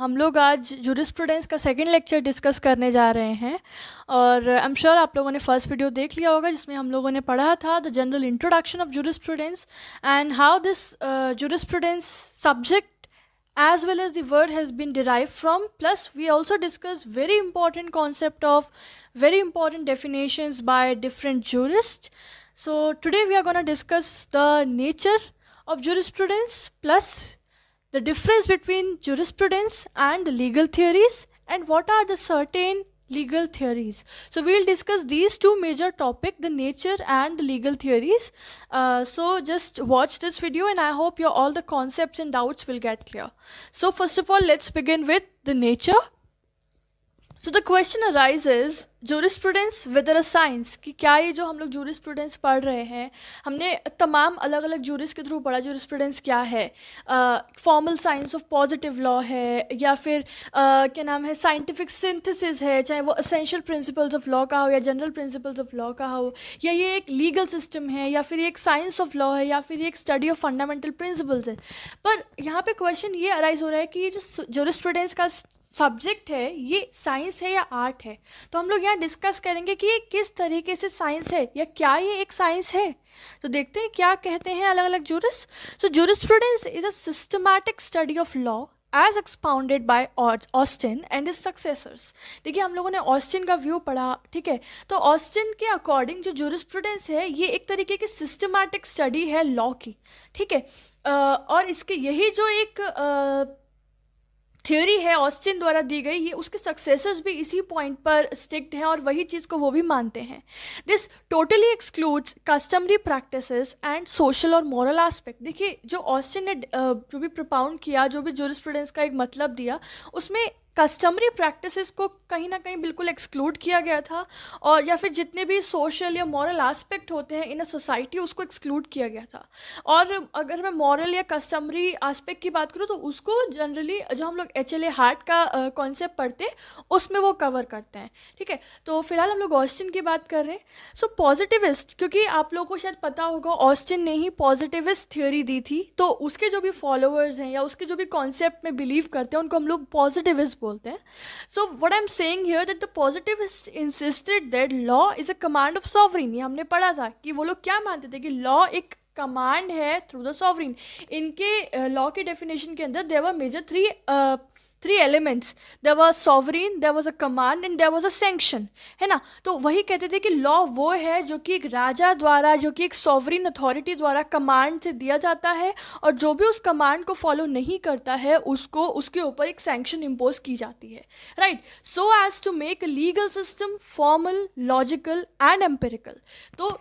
हम लोग आज जूरिस्प्रूडेंस का सेकंड लेक्चर डिस्कस करने जा रहे हैं और आई एम श्योर आप लोगों ने फर्स्ट वीडियो देख लिया होगा जिसमें हम लोगों ने पढ़ा था the general introduction of jurisprudence and how this jurisprudence subject as well as the word has been derived from, plus we also discussed very important concept of very important definitions by different jurists. So today we are going to discuss the nature of jurisprudence, plus the difference between jurisprudence and the legal theories, and what are the certain legal theories. So we will discuss these two major topics, the nature and the legal theories. So just watch this video and I hope all the concepts and doubts will get clear. So first of all, let's begin with the nature. So the question arises, jurisprudence whether a science, कि क्या ये जो हम लोग jurisprudence पढ़ रहे हैं, हमने तमाम अलग अलग juris के थ्रू पढ़ा jurisprudence क्या है, formal science of positive law है या फिर क्या नाम है scientific synthesis है, चाहे वो essential principles of law का हो या general principles of law का हो, या ये एक legal system है या फिर ये एक science of law है या फिर ये एक study of fundamental principles है. पर यहाँ पे question ये arise हो रहा है कि ये जो jurisprudence का सब्जेक्ट है ये साइंस है या आर्ट है. तो हम लोग यहाँ डिस्कस करेंगे कि ये किस तरीके से साइंस है या क्या ये एक साइंस है. तो देखते हैं क्या कहते हैं अलग अलग jurist. So jurisprudence is a systematic study of law as expounded by Austin and his successors. देखिए हम लोगों ने ऑस्टिन का व्यू पढ़ा, ठीक है. तो ऑस्टिन के अकॉर्डिंग जो जूरिस्प्रूडेंस है ये एक तरीके की सिस्टमैटिक स्टडी है लॉ की, ठीक है. और इसके यही जो एक थ्योरी है ऑस्टिन द्वारा दी गई, ये उसके सक्सेसर्स भी इसी पॉइंट पर स्टिक्ड हैं और वही चीज़ को वो भी मानते हैं. This totally excludes customary practices and social और मॉरल एस्पेक्ट. देखिए जो ऑस्टिन ने जो भी प्रोपाउंड किया, जो भी जूरिस्प्रूडेंस का एक मतलब दिया, उसमें कस्टमरी प्रैक्टिसेस को कहीं ना कहीं बिल्कुल एक्सक्लूड किया गया था, और या फिर जितने भी सोशल या मॉरल एस्पेक्ट होते हैं इन अ सोसाइटी उसको एक्सक्लूड किया गया था. और अगर मैं मॉरल या कस्टमरी एस्पेक्ट की बात करूँ तो उसको जनरली जो हम लोग HLA हार्ट का कॉन्सेप्ट पढ़ते हैं उसमें वो कवर करते हैं, ठीक है. तो फिलहाल हम लोग ऑस्टिन की बात कर रहे हैं. सो पॉजिटिविस्ट, क्योंकि आप लोगों को शायद पता होगा ऑस्टिन ने ही पॉजिटिविस्ट थ्योरी दी थी, तो उसके जो भी फॉलोअर्स हैं या उसके जो भी कॉन्सेप्ट में बिलीव करते हैं उनको हम लोग पॉजिटिविस्ट बोलते हैं. So what I am saying here that the positivist insisted that law is a command of sovereign. ये हमने पढ़ा था कि वो लोग क्या मानते थे कि लॉ एक कमांड है थ्रू द सॉवरेन. इनके लॉ के डेफिनेशन के अंदर there were major three elements. There was sovereign, there was a command and there was a sanction, है ना. तो वही कहते थे कि लॉ वो है जो कि एक राजा द्वारा, जो कि एक सॉवरेन अथॉरिटी द्वारा कमांड से दिया जाता है, और जो भी उस कमांड को फॉलो नहीं करता है उसको उसके ऊपर एक सैंक्शन इम्पोज की जाती है, right. So as to make a legal system formal, logical and empirical. तो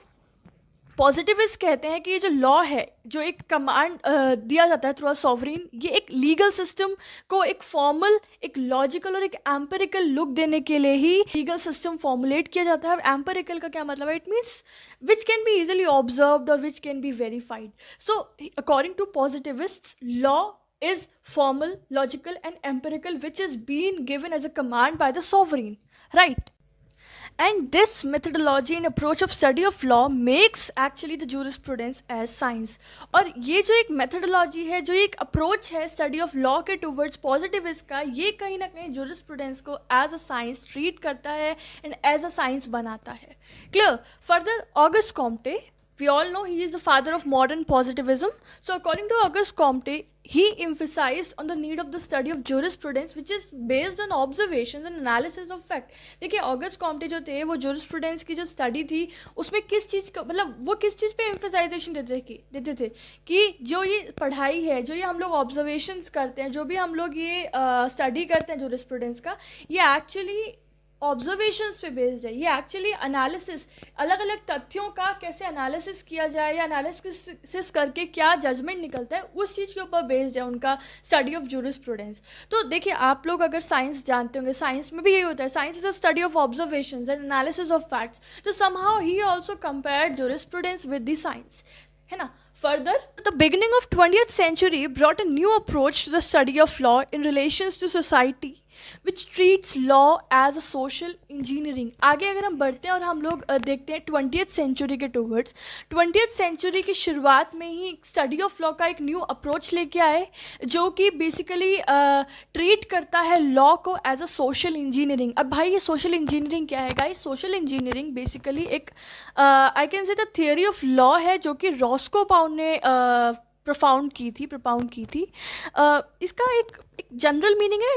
पॉजिटिविस्ट कहते हैं कि ये जो लॉ है, जो एक कमांड दिया जाता है थ्रू अ सॉवरेन, ये एक लीगल सिस्टम को एक फॉर्मल, एक लॉजिकल और एक एम्पिरिकल लुक देने के लिए ही लीगल सिस्टम फॉर्मुलेट किया जाता है. एम्पिरिकल का क्या मतलब है? It means which can be easily observed और which can be verified. So according to positivist, law is formal, logical and empirical, which is being given as a command by the sovereign, right. And this methodology and approach of study of law makes actually the jurisprudence as science. और ये जो एक methodology है, जो एक approach है study of law के towards positivist का, ये कहीं ना कहीं jurisprudence को as a science treat करता है and as a science बनाता है. Clear? Further, Auguste Comte, we all know he is the father of modern positivism. So according to Auguste Comte, he emphasized on the need of the study of jurisprudence which is based on observations and analysis of fact. देखिए August Comte जो थे वो jurisprudence की जो study थी उसमें किस चीज़ का मतलब वो किस चीज़ पे एम्फेसाइजेशन देते थे कि जो ये पढ़ाई है, जो ये हम लोग ऑब्जर्वेशंस करते हैं, जो भी हम लोग ये स्टडी करते हैं jurisprudence का, ये एक्चुअली ऑब्जर्वेशंस पे बेस्ड है. ये एक्चुअली एनालिसिस, अलग अलग तथ्यों का कैसे एनालिसिस किया जाए या एनालिसिस करके क्या जजमेंट निकलता है उस चीज़ के ऊपर बेस्ड है उनका स्टडी ऑफ जूरिस्प्रूडेंस. तो देखिए आप लोग अगर साइंस जानते होंगे, साइंस में भी यही होता है. Science is a study of observations and analysis of facts. तो somehow he also compared jurisprudence with the science, है ना. Further, the beginning of 20th century brought a new approach to the study of law in relations to society, which treats law as a social engineering. आगे अगर हम बढ़ते हैं और हम लोग देखते हैं 20th century के टूवर्ड्स, 20th century की शुरुआत में ही स्टडी ऑफ लॉ का एक न्यू अप्रोच लेके आए, जो कि बेसिकली ट्रीट करता है लॉ को एज अ सोशल इंजीनियरिंग. अब भाई ये सोशल इंजीनियरिंग क्या है गाइस? सोशल इंजीनियरिंग बेसिकली एक I can say the theory of law है जो कि रॉस्को पाउंड ने propound की थी. इसका एक जनरल मीनिंग है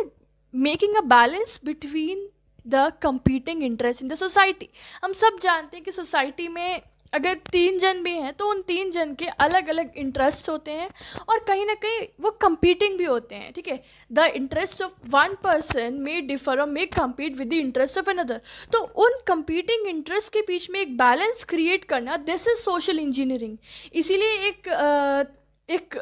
making a balance between the competing interest in the society. हम सब जानते हैं कि सोसाइटी में अगर 3 जन भी हैं तो उन 3 जन के अलग अलग इंटरेस्ट होते हैं और कहीं ना कहीं वो कंपीटिंग भी होते हैं. ठीक है, the interest of one person may differ और may compete with the interest of another. तो उन कंपीटिंग इंटरेस्ट के बीच में एक बैलेंस क्रिएट करना, दिस इज सोशल इंजीनियरिंग. इसीलिए एक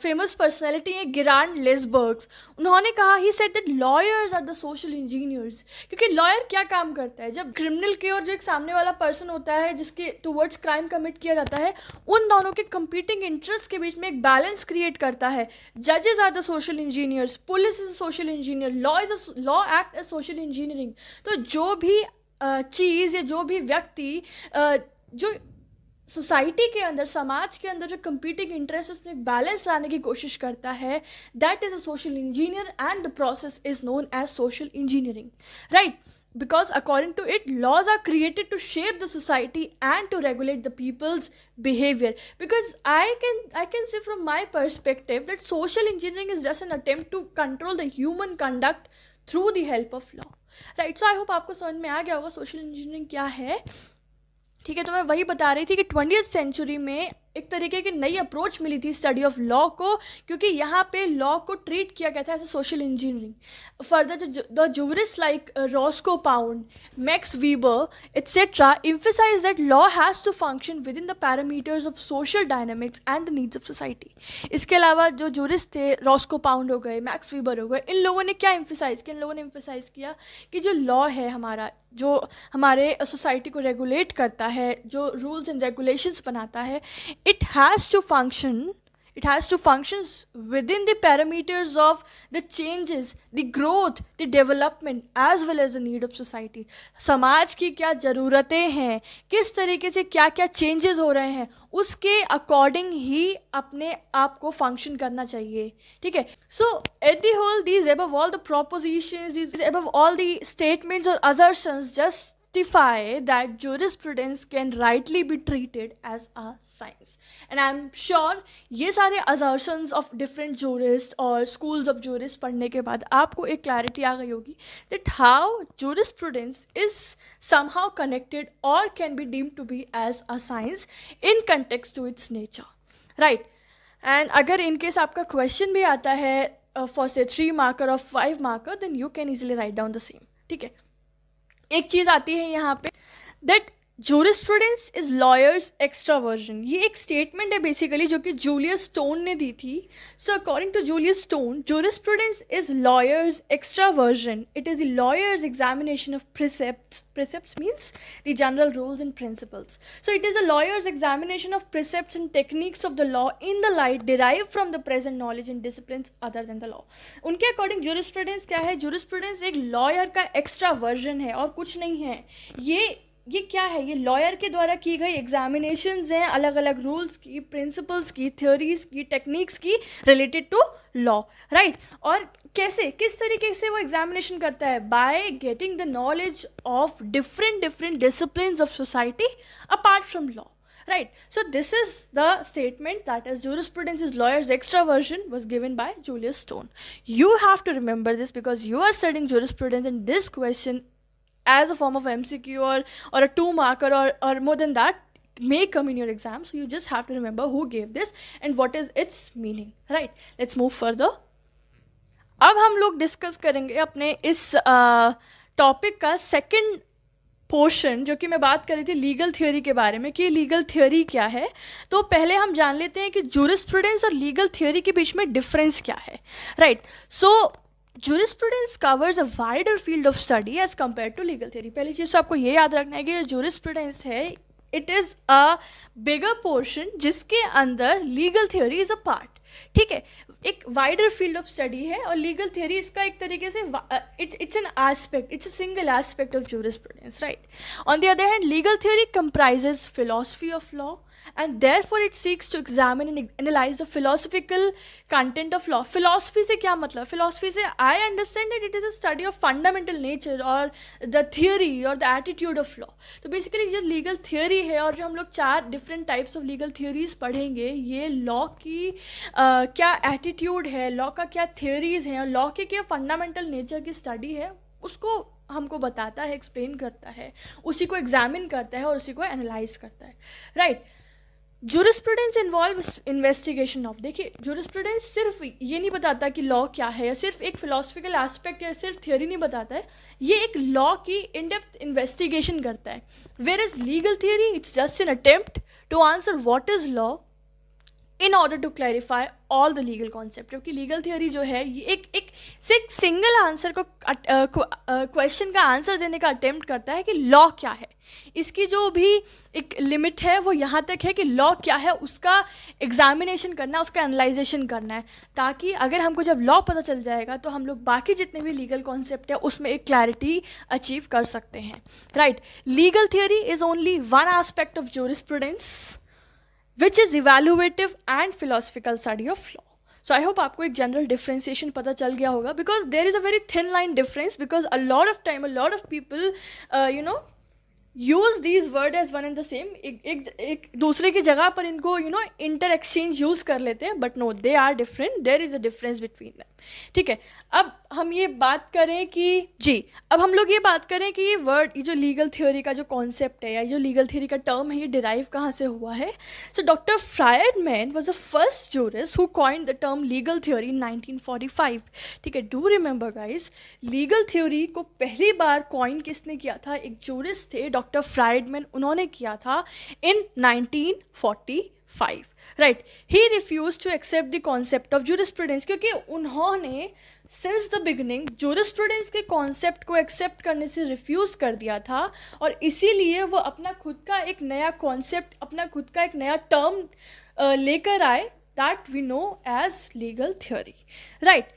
फेमस पर्सनैलिटी है गिरांड लेसबर्ग्स, उन्होंने कहा, he said that lawyers are the social engineers. क्योंकि लॉयर क्या काम करता है? जब क्रिमिनल के और जो एक सामने वाला पर्सन होता है जिसके टूवर्ड्स क्राइम कमिट किया जाता है, उन दोनों के कंपीटिंग इंटरेस्ट के बीच में एक बैलेंस क्रिएट करता है. जजेस are the social engineers, police is a social engineer, law act as social engineering. तो जो भी चीज़ या जो भी व्यक्ति जो सोसाइटी के अंदर, समाज के अंदर जो कंपीटिंग इंटरेस्ट उसमें एक बैलेंस लाने की कोशिश करता है, that is a social engineer and the process is known as social engineering. Right, because according to it, laws are created to shape the society and to regulate the people's behavior. Because I can say from my perspective that social engineering is just an attempt to control the human conduct through the help of law. Right, so I hope आपको समझ में आ गया होगा social engineering क्या है. ठीक है, तो मैं वही बता रही थी कि 20th सेंचुरी में एक तरीके की नई अप्रोच मिली थी स्टडी ऑफ लॉ को, क्योंकि यहाँ पे लॉ को ट्रीट किया गया था as a social engineering. Further the jurist like Roscoe Pound, Max Weber etcetera emphasize that law has to function within the parameters of social dynamics and the needs of society. इसके अलावा जो jurist थे, Roscoe pound हो गए, max वीबर हो गए, इन लोगों ने क्या एम्फेसाइज किया? इन लोगों ने एम्फेसाइज किया कि जो लॉ है हमारा, जो हमारे सोसाइटी को रेगुलेट करता है, जो रूल्स एंड रेगुलेशंस बनाता है, it has to function within the parameters of the changes, the growth, the development as well as the need of society. समाज की क्या ज़रूरतें हैं, किस तरीके से क्या क्या चेंजेस हो रहे हैं, उसके अकॉर्डिंग ही अपने आप को फंक्शन करना चाहिए. ठीक है, so at the whole these above all the propositions, these above all the statements or assertions just that jurisprudence can rightly be treated as a science. And I'm sure ये सारे assertions of different jurists और schools of jurists पढ़ने के बाद आपको एक clarity आ गई होगी that how jurisprudence is somehow connected or can be deemed to be as a science in context to its nature. Right? And अगर in case आपका question भी आता है for say 3 marker or 5 marker, then you can easily write down the same. ठीक है, एक चीज़ आती है यहाँ पे that jurisprudence is lawyers extra version. ये एक स्टेटमेंट है बेसिकली जो कि जूलियस स्टोन ने दी थी. So according to Julius Stone, jurisprudence is lawyers extra version. It is the lawyers examination of precepts means the general rules and principles. So it is the lawyer's examination of precepts and techniques of the law in the light derived from the present knowledge and disciplines other than the law. उनके according jurisprudence क्या है? jurisprudence एक lawyer का extra version है और कुछ नहीं है. ये क्या है? ये लॉयर के द्वारा की गई एग्जामिनेशंस हैं, अलग अलग रूल्स की, प्रिंसिपल्स की, थ्योरीज की, टेक्निक्स की रिलेटेड टू लॉ. राइट, और कैसे, किस तरीके से वो एग्जामिनेशन करता है? By getting the knowledge of different disciplines of society apart from law. Right, so this is the statement that is jurisprudence is lawyer's extra version was given by Julius Stone. You have to remember this because you are studying jurisprudence and this question as a form of MCQ or a 2 marker or more than that may come in your exam. So you just have to remember who gave this and what is its meaning. Right, let's move further. अब हम लोग discuss करेंगे अपने इस topic का second portion, जो कि मैं बात कर रही थी लीगल थ्योरी के बारे में कि लीगल थ्योरी क्या है. तो पहले हम जान लेते हैं कि जूरिस्प्रूडेंस और लीगल थ्योरी के बीच में डिफरेंस क्या है. Right, so jurisprudence covers a wider field of study as compared to legal theory. पहली चीज़ तो आपको ये याद रखना है कि जो jurisprudence है it is a bigger portion जिसके अंदर legal theory is a part. ठीक है, एक वाइडर फील्ड ऑफ स्टडी है और लीगल थियोरी इसका एक तरीके से it's an aspect, it's a single aspect of jurisprudence, right. On the other hand legal theory comprises philosophy of law and therefore it seeks to examine and analyze the philosophical content of law. philosophy से क्या मतलब? philosophy से I understand that it is a study of fundamental nature or the theory or the attitude of law. तो basically जो legal theory है और जो हम लोग 4 different types of legal theories पढ़ेंगे, ये law की क्या attitude है, law का क्या theories हैं और law के क्या fundamental nature की study है, उसको हमको बताता है, एक्सप्लेन करता है, उसी को एग्जामिन करता है और उसी को एनालाइज करता है, right. Jurisprudence involve investigation of. देखिए, जूरिस्प्रूडेंस सिर्फ ये नहीं बताता कि लॉ क्या है, या सिर्फ एक फिलोसफिकल एस्पेक्ट या सिर्फ थियोरी नहीं बताता है, ये एक लॉ की इन डेप्थ इन्वेस्टिगेशन करता है. Where is legal theory, it's just an attempt to answer what is law in order to clarify all the legal concept. क्योंकि लीगल थियोरी जो है ये एक सिंगल आंसर को क्वेश्चन का आंसर देने का अटेम्प्ट करता है कि लॉ क्या है. इसकी जो भी एक लिमिट है वो यहाँ तक है कि लॉ क्या है उसका एग्जामिनेशन करना, उसका एनालाइजेशन करना है, ताकि अगर हमको जब लॉ पता चल जाएगा तो हम लोग बाकी जितने भी लीगल कॉन्सेप्ट है उसमें एक क्लैरिटी अचीव कर सकते हैं, right. Legal theory is only one aspect of jurisprudence which is evaluative and philosophical study of law. So I hope आपको एक general differentiation पता चल गया होगा, because there is a very thin line difference, because a lot of time a lot of people use these word as one and the same. एक दूसरे की जगह पर इनको इंटर एक्सचेंज यूज़ कर लेते हैं, but no, they are different, there is a difference between them. ठीक है, अब हम ये बात करें कि अब हम लोग ये बात करें कि ये वर्ड, ये जो लीगल थ्योरी का जो कॉन्सेप्ट है या जो लीगल थ्योरी का टर्म है, ये डिराइव कहाँ से हुआ है. So doctor Friedmann was the first jurist who coined the term legal theory in 1945. ठीक है, do remember guys, legal theory को पहली बार कॉइन किसने किया था? एक जूरिस्ट थे, डॉक्टर फ्रायडमैन, उन्होंने किया था in 1945, right. He refuse to accept the concept of jurisprudence, क्योंकि उन्होंने सिंस द बिगनिंग जूरिस्प्रूडेंस के कॉन्सेप्ट को एक्सेप्ट करने से रिफ्यूज़ कर दिया था, और इसीलिए वो अपना खुद का एक नया कॉन्सेप्ट, अपना खुद का एक नया टर्म लेकर आए, that we know as legal theory, right.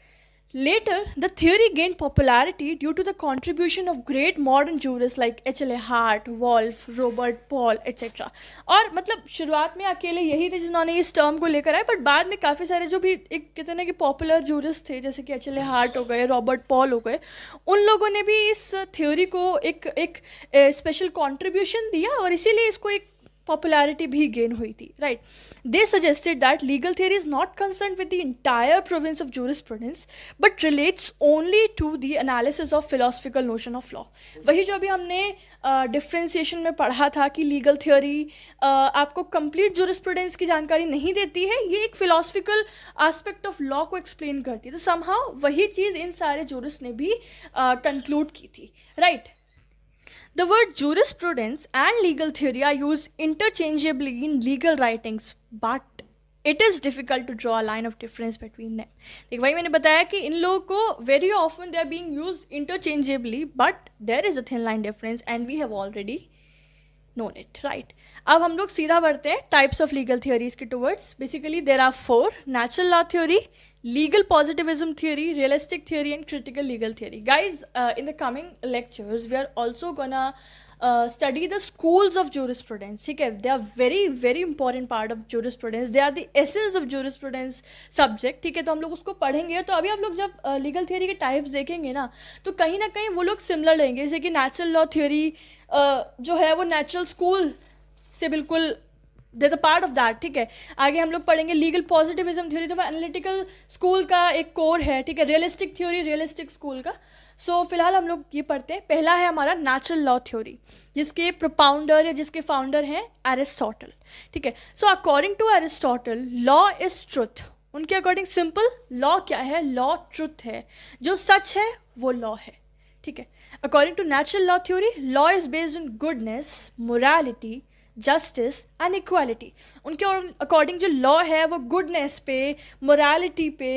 Later, the theory gained popularity due to the contribution of great modern jurists like H.L.A. Hart, Wolff, Robert Paul, etc. और मतलब शुरुआत में अकेले यही थे जिन्होंने इस टर्म को लेकर आए, बट बाद में काफ़ी सारे जो भी एक कहते हैं कि पॉपुलर जूरिस्ट थे, जैसे कि H.L.A. हार्ट हो गए, रॉबर्ट पॉल हो गए, उन लोगों ने भी इस थ्योरी को एक स्पेशल कॉन्ट्रीब्यूशन दिया और इसीलिए इसको एक पॉपुलैरिटी भी गेन हुई थी, right. They suggested that legal theory is not concern with the entire province of jurisprudence but relates only to the analysis of philosophical notion of law. वही जो अभी हमने डिफ्रेंसिएशन में पढ़ा था कि लीगल थियोरी आपको कंप्लीट जूरिस्प्रूडेंस की जानकारी नहीं देती है, ये एक फिलोसफिकल एस्पेक्ट ऑफ लॉ को एक्सप्लेन करती है. तो समहाउ वही चीज़ इन सारे जूरिस्ट ने भी कंक्लूड की थी, right. The word jurisprudence and legal theory are used interchangeably in legal writings, but it is difficult to draw a line of difference between them. देखिए, वही मैंने बताया कि इन लोगों को very often they are being used interchangeably, but there is a thin line difference and we have already known it, right. अब हम लोग सीधा बढ़ते हैं types of legal theories के towards. Basically there are 4: natural law theory, legal positivism theory, realistic theory and critical legal theory. Guys, in the coming lectures we are also gonna study the schools of jurisprudence. ठीक है, they are very very important part of jurisprudence, they are the essence of jurisprudence subject. ठीक है, तो हम लोग उसको पढ़ेंगे. तो अभी आप लोग जब लीगल थियोरी के टाइप्स देखेंगे ना कहीं वो लोग सिमिलर लेंगे. जैसे कि नेचुरल लॉ थियोरी जो है वो नेचुरल स्कूल से बिल्कुल दे द पार्ट ऑफ दैट. ठीक है, आगे हम लोग पढ़ेंगे लीगल पॉजिटिविज्म थ्योरी, तो वो एनालिटिकल स्कूल का एक कोर है. ठीक है, रियलिस्टिक थ्योरी रियलिस्टिक स्कूल का. सो फिलहाल हम लोग ये पढ़ते हैं. पहला है हमारा नेचुरल लॉ थ्योरी, जिसके प्रोपाउंडर या जिसके फाउंडर हैं एरिस्टोटल. ठीक है, so according to Aristotle law is truth. उनके अकॉर्डिंग सिंपल लॉ क्या है? लॉ ट्रुथ है, जो सच है वो लॉ है. ठीक है, according to natural law theory law is based on goodness, morality, justice and equality. उनके अकॉर्डिंग जो लॉ है वो गुडनेस पे, मोरालिटी पे,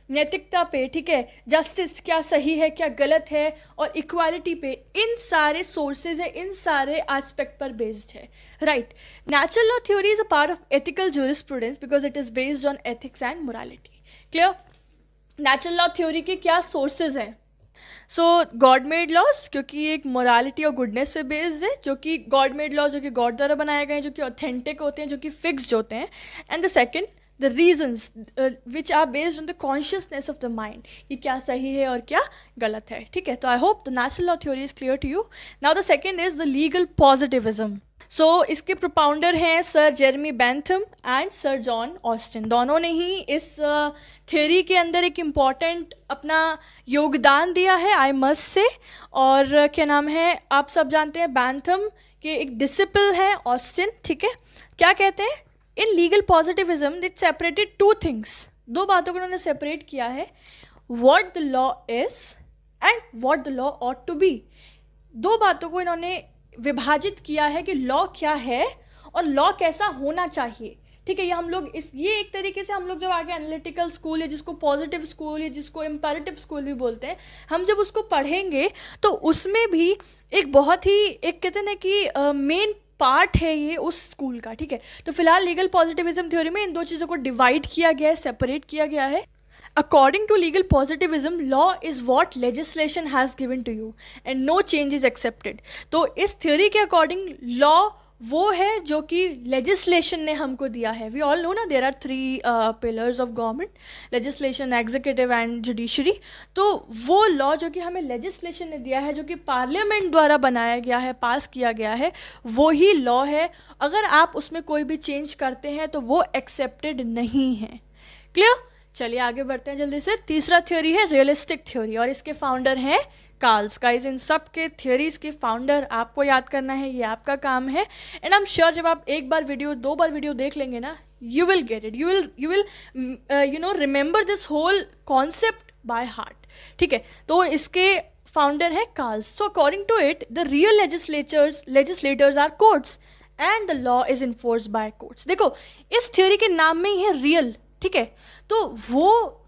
नैतिकता पे, ठीक है, जस्टिस क्या सही है क्या गलत है, और इक्वालिटी पे, इन सारे सोर्सेज है, इन सारे एस्पेक्ट पर बेस्ड है, right. Natural law theory is a part of ethical jurisprudence because it is based on ethics and morality. Clear? Natural law theory के क्या सोर्सेज हैं? सो गॉड मेड लॉज, क्योंकि एक मोरालिटी और गुडनेस पे बेस्ड है, जो कि गॉड मेड लॉज जो कि गॉड द्वारा बनाए गए हैं, जो कि ऑथेंटिक होते हैं, जो कि फिक्स्ड होते हैं। And the second, the reasons which are based on the consciousness of the mind, कि क्या सही है और क्या गलत है, ठीक है। तो I hope the natural law theory is clear to you. Now the second is the legal positivism. So इसके प्रोपाउंडर हैं sir Jeremy Bentham and sir John Austin. दोनों ने ही इस थ्योरी के अंदर एक इम्पॉर्टेंट अपना योगदान दिया है, आई मस्ट से। और क्या नाम है, आप सब जानते हैं बेंथम के एक डिसिपल हैं ऑस्टिन, ठीक है। क्या कहते हैं? In legal positivism it separated two things, दो बातों को उन्होंने सेपरेट किया है, what the law is and what the law ought to be. दो बातों को इन्होंने विभाजित किया है कि लॉ क्या है और लॉ कैसा होना चाहिए, ठीक है। ये हम लोग ये एक तरीके से हम लोग जब आगे एनालिटिकल स्कूल या जिसको पॉजिटिव स्कूल या जिसको इम्पेरेटिव स्कूल भी बोलते हैं, हम जब उसको पढ़ेंगे तो उसमें भी एक बहुत ही एक कहते हैं ना कि मेन पार्ट है ये उस स्कूल का, ठीक है। तो फिलहाल लीगल पॉजिटिविज्म थ्योरी में इन दो चीज़ों को डिवाइड किया गया है, सेपरेट किया गया है। According to legal positivism, law is what legislation has given to you and no change is accepted. तो इस थ्योरी के अकॉर्डिंग लॉ वो है जो कि लेजिस्लेशन ने हमको दिया है। वी ऑल नो ना there are three pillars of government, legislation, executive and judiciary. तो वो लॉ जो कि हमें लेजिस्लेशन ने दिया है, जो कि पार्लियामेंट द्वारा बनाया गया है, पास किया गया है, वो ही लॉ है। अगर आप उसमें कोई भी चेंज करते हैं तो वो एक्सेप्टेड नहीं है। क्लियर? चलिए आगे बढ़ते हैं जल्दी से। तीसरा थ्योरी है रियलिस्टिक थ्योरी और इसके फाउंडर हैं कार्ल्स। गाइस इन सब के थ्योरीज के फाउंडर आपको याद करना है, ये आपका काम है। एंड आई एम श्योर जब आप एक बार वीडियो, दो बार वीडियो देख लेंगे ना, you will get it, you will you know remember this whole concept by heart, ठीक है। तो इसके फाउंडर है कार्ल्स। So according to it the real legislators are courts and the law is enforced by courts. देखो इस theory के नाम में ही है रियल, ठीक है। तो वो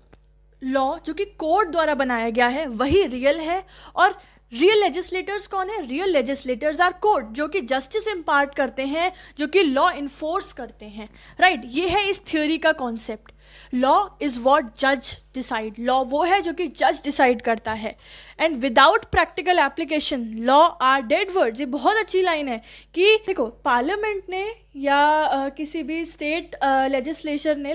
लॉ जो कि कोर्ट द्वारा बनाया गया है वही रियल है। और रियल लेजिस्लेटर्स कौन है? रियल लेजिस्लेटर्स आर कोर्ट, जो कि जस्टिस इम्पार्ट करते हैं, जो कि लॉ इन्फोर्स करते हैं, राइट। ये है इस थ्योरी का कॉन्सेप्ट। लॉ इज वॉट जज डिसाइड, लॉ वो है जो कि जज डिसाइड करता है। And without practical application law are dead words. ये बहुत अच्छी लाइन है कि देखो पार्लियामेंट ने या किसी भी स्टेट लेजिस्लेचर ने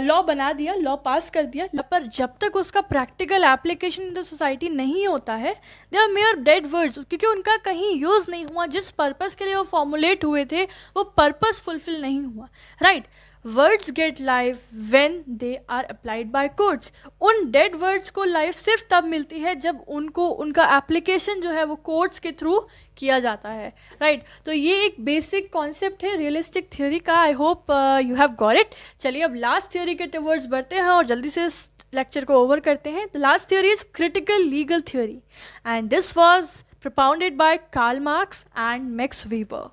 लॉ बना दिया, लॉ पास कर दिया, पर जब तक उसका practical application in the society नहीं होता है, they are mere dead words, क्योंकि उनका कहीं यूज़ नहीं हुआ। जिस पर्पज़ के लिए वो फॉर्मुलेट हुए थे वो पर्पज़ फुलफिल नहीं हुआ, right. Words get life when they are applied by courts. उन डेड वर्ड्स को लाइफ सिर्फ तब मिलती है जब उनको उनका एप्लीकेशन जो है वो कोर्ट्स के थ्रू किया जाता है, राइट। तो ये एक बेसिक कॉन्सेप्ट है रियलिस्टिक थ्योरी का। I hope you have got it. चलिए अब लास्ट थ्योरी के टुवर्ड्स बढ़ते हैं और जल्दी से इस लेक्चर को ओवर करते हैं। The last theory is critical legal theory and this was propounded by Karl Marx and Max Weber.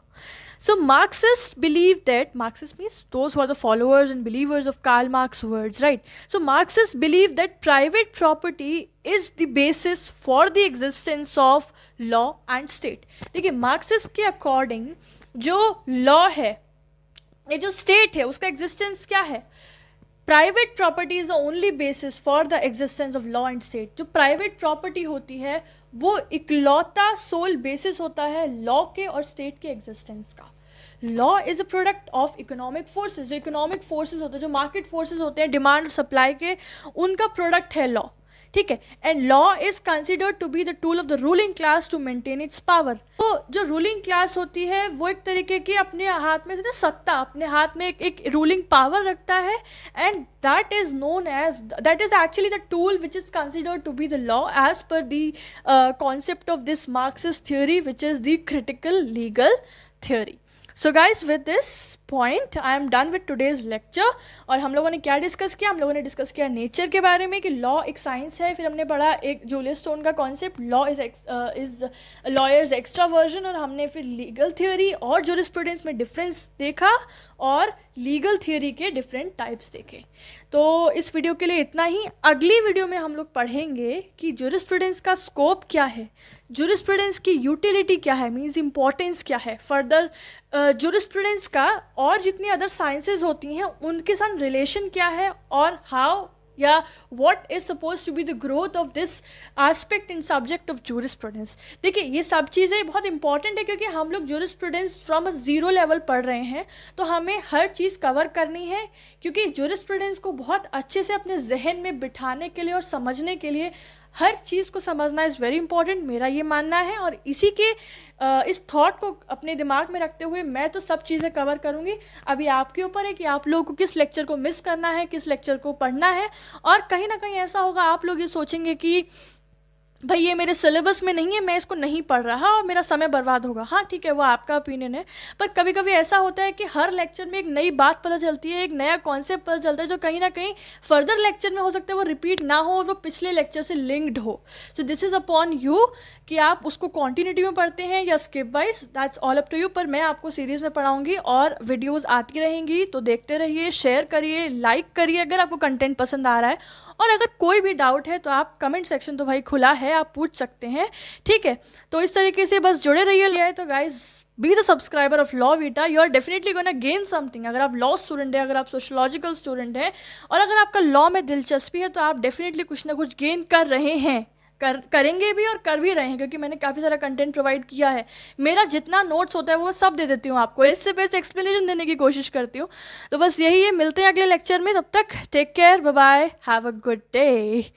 So Marxists believe that, Marxists means those who are the followers and believers of Karl Marx's words, right? So Marxists believe that private property is the basis for the existence of law and state. देखिए Marxists के according जो law है, ये जो state है, उसका existence क्या है? Private property is the only basis for the existence of law and state. जो प्राइवेट प्रॉपर्टी होती है वो इकलौता सोल बेसिस होता है लॉ के और स्टेट के एग्जिस्टेंस का। Law is a product of economic forces. जो इकोनॉमिक फोर्सेस होते हैं, जो मार्केट फोर्सेस होते हैं डिमांड और सप्लाई के, उनका प्रोडक्ट है लॉ, ठीक है। And law is considered to be the tool of the ruling class to maintain its power. तो जो रूलिंग क्लास होती है वो एक तरीके की अपने हाथ में सत्ता, अपने हाथ में एक रूलिंग पावर रखता है and that is known as, that is actually the tool which is considered to be the law as per the concept of this Marxist theory which is the critical legal theory. So guys, with this, point I am done with today's lecture. और हम लोगों ने क्या discuss किया, हम लोगों ने discuss किया नेचर के बारे में कि लॉ एक साइंस है, फिर हमने पढ़ा एक जूलियस स्टोन का concept law is lawyers extra version, और हमने फिर लीगल थियोरी और जूरिस्प्रूडेंस में डिफरेंस देखा और लीगल थियोरी के डिफरेंट टाइप्स देखे। तो इस वीडियो के लिए इतना ही। अगली वीडियो में हम लोग पढ़ेंगे कि जूरिस्प्रूडेंस का स्कोप क्या है, जूरिस्प्रूडेंस की यूटिलिटी क्या है, मीन्स इंपॉर्टेंस क्या है, फर्दर जूरिस्प्रूडेंस का और जितनी अदर साइंसेज होती हैं उनके साथ रिलेशन क्या है, और हाउ या what is suppose to be the growth of this aspect in subject of jurisprudence. देखिए ये सब चीज़ें बहुत इंपॉर्टेंट है क्योंकि हम लोग jurisprudence from a zero level पढ़ रहे हैं, तो हमें हर चीज़ कवर करनी है, क्योंकि जूरिस्प्रूडेंस को बहुत अच्छे से अपने जहन में बिठाने के लिए और समझने के लिए हर चीज़ को समझना इज़ वेरी इंपॉर्टेंट, मेरा ये मानना है। और इसी के इस थॉट को अपने दिमाग में रखते हुए मैं तो सब चीज़ें कवर करूँगी। अभी आपके ऊपर है कि आप लोगों को किस लेक्चर को मिस करना है, किस लेक्चर को पढ़ना है। और कहीं ना कहीं ऐसा होगा आप लोग ये सोचेंगे कि भाई ये मेरे सिलेबस में नहीं है, मैं इसको नहीं पढ़ रहा और मेरा समय बर्बाद होगा। हाँ ठीक है, वो आपका ओपिनियन है, पर कभी कभी ऐसा होता है कि हर लेक्चर में एक नई बात पता चलती है, एक नया कॉन्सेप्ट पता चलता है जो कहीं ना कहीं फर्दर लेक्चर में हो सकता है वो रिपीट ना हो और वो पिछले लेक्चर से लिंक्ड हो। So this is upon you कि आप उसको कॉन्टिन्यूटी में पढ़ते हैं या skip wise, that's all up to you. पर मैं आपको सीरीज़ में पढ़ाऊँगी और वीडियोज़ आती रहेंगी, तो देखते रहिए, शेयर करिए, लाइक करिए अगर आपको कंटेंट पसंद आ रहा है। और अगर कोई भी डाउट है तो आप कमेंट सेक्शन तो भाई खुला है, आप पूछ सकते हैं, ठीक है। तो इस तरीके से बस जुड़े रहिए। तो guys be the subscriber of law Vita, you are definitely gonna gain something. अगर आप लॉ स्टूडेंट हैं, अगर आप सोशोलॉजिकल स्टूडेंट हैं और अगर आपका लॉ में दिलचस्पी है, तो आप डेफिनेटली कुछ ना कुछ गेन कर रहे हैं, करेंगे भी और कर भी रहे हैं, क्योंकि मैंने काफ़ी सारा कंटेंट प्रोवाइड किया है। मेरा जितना नोट्स होता है वो सब दे देती हूँ आपको, इससे बेस्ट एक्सप्लेनेशन देने की कोशिश करती हूँ। तो बस यही है, मिलते हैं अगले लेक्चर में, तब तक take care, bye bye, have a good day.